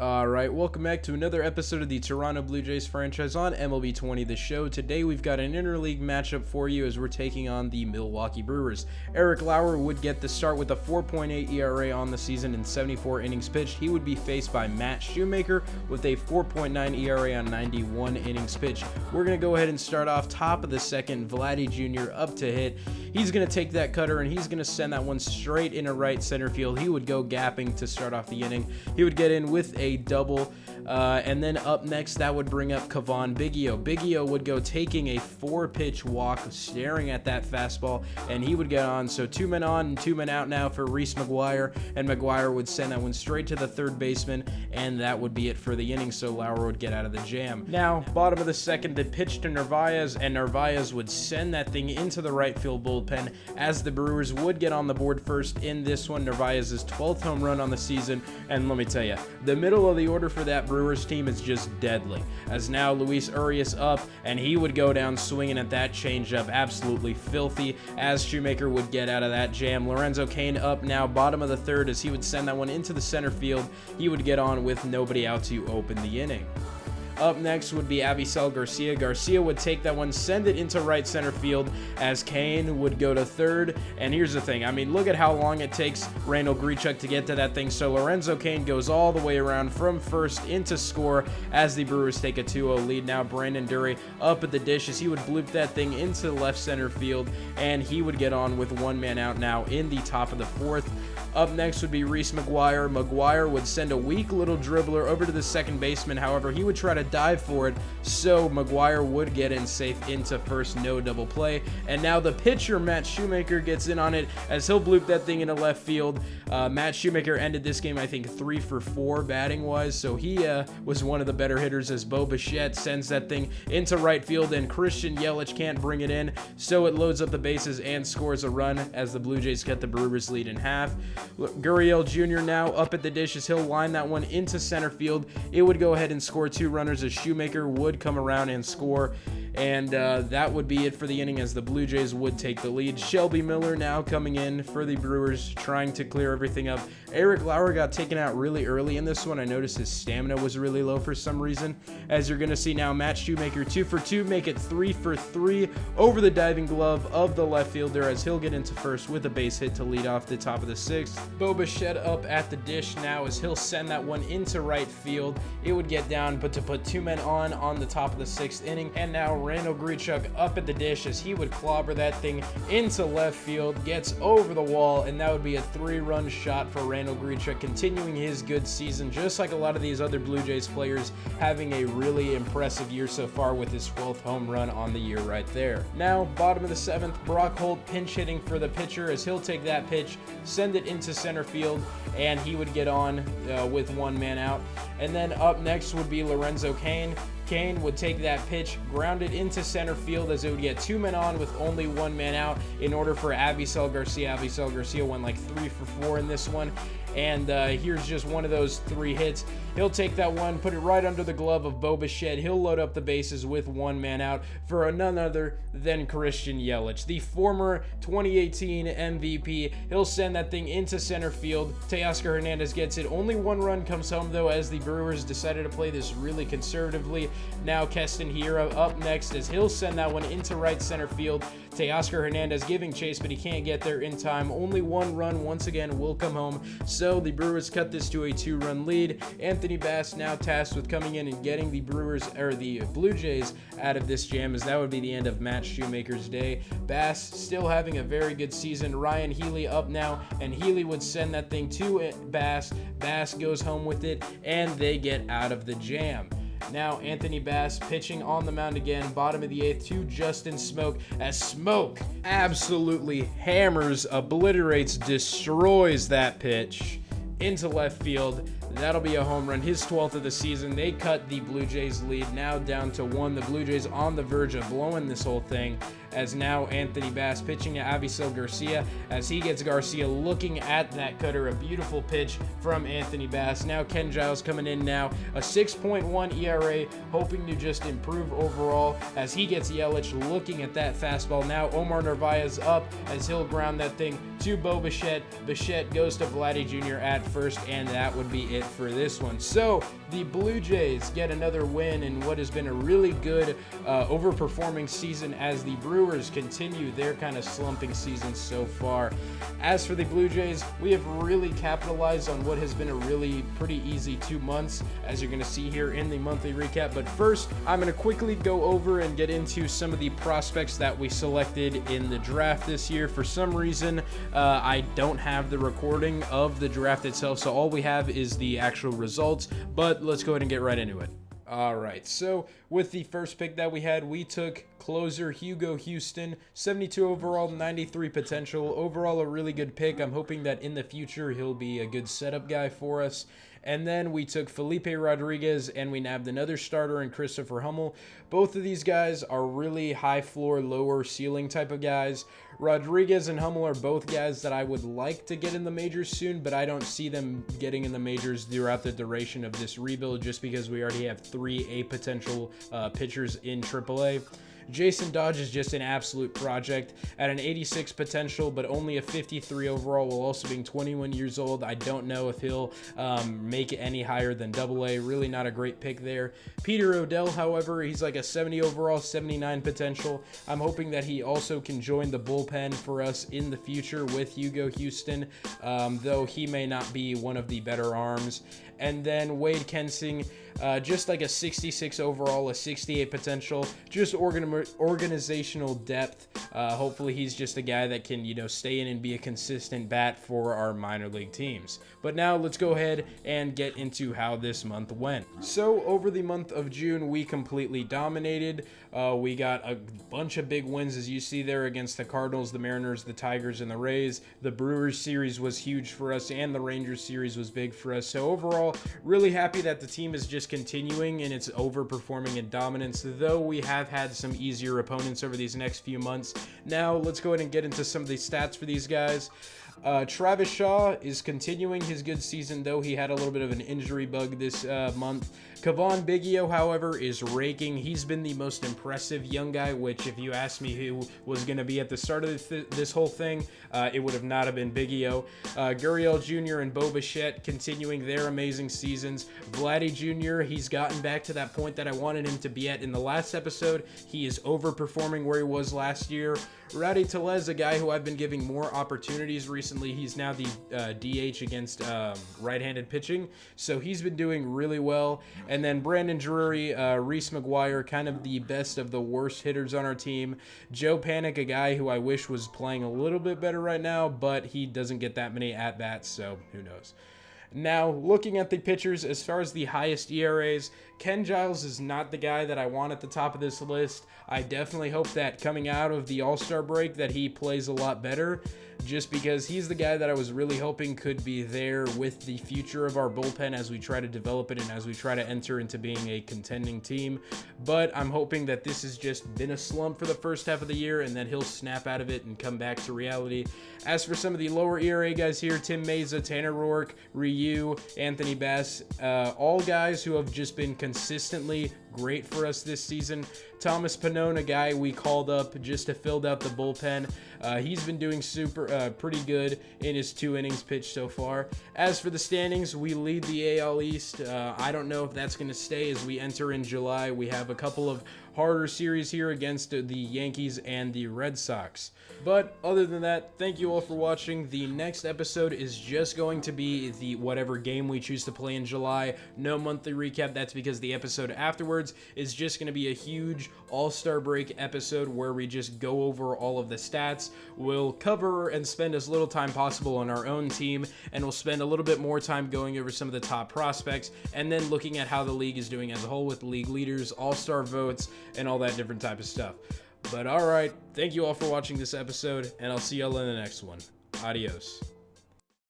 All right, welcome back to another episode of the Toronto Blue Jays franchise on MLB 20 The Show. Today we've got an interleague matchup for you as we're taking on the Milwaukee Brewers. Eric Lauer would get the start with a 4.8 ERA on the season and 74 innings pitched. He would be faced by Matt Shoemaker with a 4.9 ERA on 91 innings pitched. We're going to go ahead and start off top of the second. Vladdy Jr. up to hit. He's going to take that cutter and he's going to send that one straight into right center field. He would go gapping to start off the inning. He would get in with a double, and then up next that would bring up Cavan Biggio. Biggio would go taking a 4-pitch walk, staring at that fastball, and he would get on. So 2 men on and 2 men out now for Reese McGuire, and McGuire would send that one straight to the third baseman, and that would be it for the inning. So Lauer would get out of the jam. Now bottom of the second, the pitch to Narvaez, and Narvaez would send that thing into the right field bullpen as the Brewers would get on the board first in this one. Narvaez's 12th home run on the season, and let me tell you, the middle of the order for that Brewers team is just deadly, as now Luis Urias up, and he would go down swinging at that changeup, absolutely filthy, as Shoemaker would get out of that jam. Lorenzo Cain up now, bottom of the third, as he would send that one into the center field. He would get on with nobody out to open the inning. Up next would be Avisel Garcia. Garcia would take that one, send it into right center field as Cain would go to third. And here's the thing. I mean, look at how long it takes Randall Grichuk to get to that thing. So Lorenzo Cain goes all the way around from first into score as the Brewers take a 2-0 lead. Now Brandon Dury up at the dish as he would bloop that thing into left center field, and he would get on with 1 man out now in the top of the fourth. Up next would be Reese McGuire. McGuire would send a weak little dribbler over to the second baseman. However, he would try to dive for it, so McGuire would get in safe into first, no double play. And now the pitcher, Matt Shoemaker, gets in on it as he'll bloop that thing into left field. Matt Shoemaker ended this game, I think, 3 for 4 batting-wise, so he was one of the better hitters as Bo Bichette sends that thing into right field, and Christian Yelich can't bring it in, so it loads up the bases and scores a run as the Blue Jays cut the Brewers lead in half. Gurriel Jr. now up at the dish as he'll line that one into center field. It would go ahead and score 2 runners as Shoemaker would come around and score, and that would be it for the inning as the Blue Jays would take the lead. Shelby Miller now coming in for the Brewers, trying to clear everything up. Eric Lauer got taken out really early in this one. I noticed his stamina was really low for some reason. As you're going to see now, Matt Shoemaker 2 for 2, make it 3 for 3 over the diving glove of the left fielder as he'll get into first with a base hit to lead off the top of the 6th. Bo Bichette up at the dish now as he'll send that one into right field. It would get down, but to put 2 men on the top of the 6th inning. And now Randall Grichuk up at the dish as he would clobber that thing into left field, gets over the wall, and that would be a 3-run shot for Randall Grichuk, continuing his good season, just like a lot of these other Blue Jays players, having a really impressive year so far with his 12th home run on the year right there. Now, bottom of the 7th, Brock Holt pinch hitting for the pitcher as he'll take that pitch, send it into center field, and he would get on with 1 man out. And then up next would be Lorenzo Cain. Cain would take that pitch, ground it into center field as it would get 2 men on with only 1 man out in order for Avisel Garcia. Avisel Garcia went like 3 for 4 in this one. And here's just one of those 3 hits. He'll take that one, put it right under the glove of Bo Bichette. He'll load up the bases with 1 man out for none other than Christian Yelich, the former 2018 MVP. He'll send that thing into center field. Teoscar Hernandez gets it. Only 1 run comes home, though, as the Brewers decided to play this really conservatively. Now Keston Hiura up next as he'll send that one into right center field. Teoscar Hernandez giving chase, but he can't get there in time. Only 1 run once again will come home. So the Brewers cut this to a 2-run lead. Anthony Bass now tasked with coming in and getting the Blue Jays out of this jam, as that would be the end of Matt Shoemaker's day. Bass still having a very good season. Ryan Healy up now, and Healy would send that thing to Bass. Bass goes home with it, and they get out of the jam. Now Anthony Bass pitching on the mound again, bottom of the 8th to Justin Smoak, as Smoak absolutely hammers, obliterates, destroys that pitch into left field. That'll be a home run, his 12th of the season. They cut the Blue Jays lead now down to 1. The Blue Jays on the verge of blowing this whole thing, as now Anthony Bass pitching to Avisel Garcia as he gets Garcia looking at that cutter. A beautiful pitch from Anthony Bass. Now Ken Giles coming in now, a 6.1 ERA, hoping to just improve overall as he gets Yelich looking at that fastball. Now Omar Narvaez up as he'll ground that thing to Bo Bichette. Bichette goes to Vladdy Jr. at first, and that would be it it for this one. So the Blue Jays get another win in what has been a really good overperforming season as the Brewers continue their kind of slumping season so far. As for the Blue Jays, we have really capitalized on what has been a really pretty easy 2 months, as you're going to see here in the monthly recap. But first, I'm going to quickly go over and get into some of the prospects that we selected in the draft this year. For some reason, I don't have the recording of the draft itself, so all we have is the actual results, but let's go ahead and get right into it. All right, so with the first pick that we had, we took closer Hugo Houston, 72 overall, 93 potential. Overall, a really good pick. I'm hoping that in the future he'll be a good setup guy for us. And then we took Felipe Rodriguez, and we nabbed another starter in Christopher Hummel. Both of these guys are really high floor, lower ceiling type of guys. Rodriguez and Hummel are both guys that I would like to get in the majors soon, but I don't see them getting in the majors throughout the duration of this rebuild just because we already have 3 A potential pitchers in AAA. Jason Dodge is just an absolute project at an 86 potential, but only a 53 overall, while also being 21 years old. I don't know if he'll make it any higher than AA. Really not a great pick there. Peter O'Dell, however, he's like a 70 overall, 79 potential. I'm hoping that he also can join the bullpen for us in the future with Hugo Houston, though he may not be one of the better arms. And then Wade Kensing, just like a 66 overall, a 68 potential, just organizational depth. Hopefully he's just a guy that can, stay in and be a consistent bat for our minor league teams. But now let's go ahead and get into how this month went. So over the month of June, we completely dominated. We got a bunch of big wins, as you see there, against the Cardinals, the Mariners, the Tigers, and the Rays. The Brewers series was huge for us, and the Rangers series was big for us. So overall, really happy that the team is just continuing in its overperforming and dominance, though we have had some easier opponents over these next few months. Now let's go ahead and get into some of the stats for these guys. Travis Shaw is continuing his good season, though he had a little bit of an injury bug this month. Kevon Biggio, however, is raking. He's been the most impressive young guy, which if you asked me who was going to be at the start of this whole thing, it would have not have been Biggio. Gurriel Jr. and Bo Bichette continuing their amazing seasons. Vladdy Jr., he's gotten back to that point that I wanted him to be at in the last episode. He is overperforming where he was last year. Rowdy Tellez, a guy who I've been giving more opportunities recently. He's now the DH against right-handed pitching, so he's been doing really well. And then Brandon Drury, Reese McGuire, kind of the best of the worst hitters on our team. Joe Panic, a guy who I wish was playing a little bit better right now, but he doesn't get that many at-bats, so who knows. Now, looking at the pitchers, as far as the highest ERAs, Ken Giles is not the guy that I want at the top of this list. I definitely hope that coming out of the All-Star break that he plays a lot better, just because he's the guy that I was really hoping could be there with the future of our bullpen as we try to develop it and as we try to enter into being a contending team. But I'm hoping that this has just been a slump for the first half of the year and that he'll snap out of it and come back to reality. As for some of the lower ERA guys here, Tim Meza, Tanner Rourke, Ryu, Anthony Bass, all guys who have just been consistently great for us this season. Thomas Pannone, a guy we called up just to fill out the bullpen. He's been doing pretty good in his 2 innings pitched so far. As for the standings, we lead the AL East. I don't know if that's going to stay as we enter in July. We have a couple of harder series here against the Yankees and the Red Sox. But other than that, thank you all for watching. The next episode is just going to be the whatever game we choose to play in July. No monthly recap. That's because the episode afterwards is just going to be a huge All-Star break episode where we just go over all of the stats. We'll cover and spend as little time possible on our own team, and we'll spend a little bit more time going over some of the top prospects and then looking at how the league is doing as a whole with league leaders, All-Star votes, and all that different type of stuff. But alright, thank you all for watching this episode, and I'll see y'all in the next one. Adios.